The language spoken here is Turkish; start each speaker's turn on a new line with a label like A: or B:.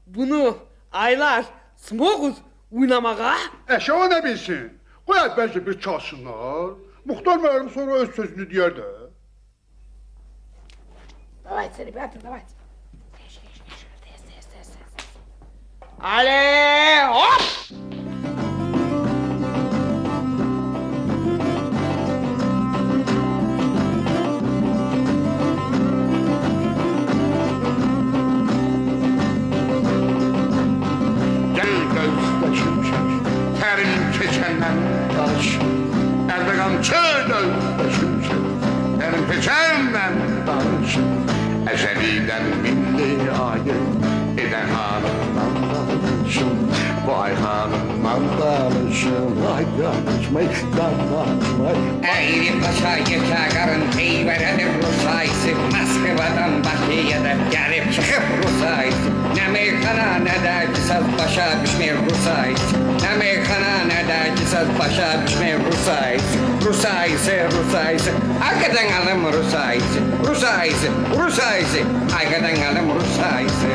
A: Bunu aylar smokus oynamağa.
B: Eşe o ne bilsin? Koyar bence bir çalsınlar. Muhtar müəllim sonra öz sözünü deyər də.
A: Давайте, ребята, давайте. Але, оп!
B: Gel gözdaşım çek, terin keçenden taş. Elde kamçı gözdaşım çek, terin keçenden taş. Ezeliden milli ayet eden hanımdan danışım. Bu ay hanımdan danışım, ay danışmay, danışmay.
C: Ey paşa geçer karın heyveredir Rusaysı Moskva'dan Bakı'ya gelip çıkıp Rusaysı Ne meyhana ne de kısas başa düşmüyor Rusaysı Ne meyhana ne de kısas başa düşmüyor Rusaysı Rusaysı Arkadan alım Rusaysı Rusaysı Arkadan alım Rusaysı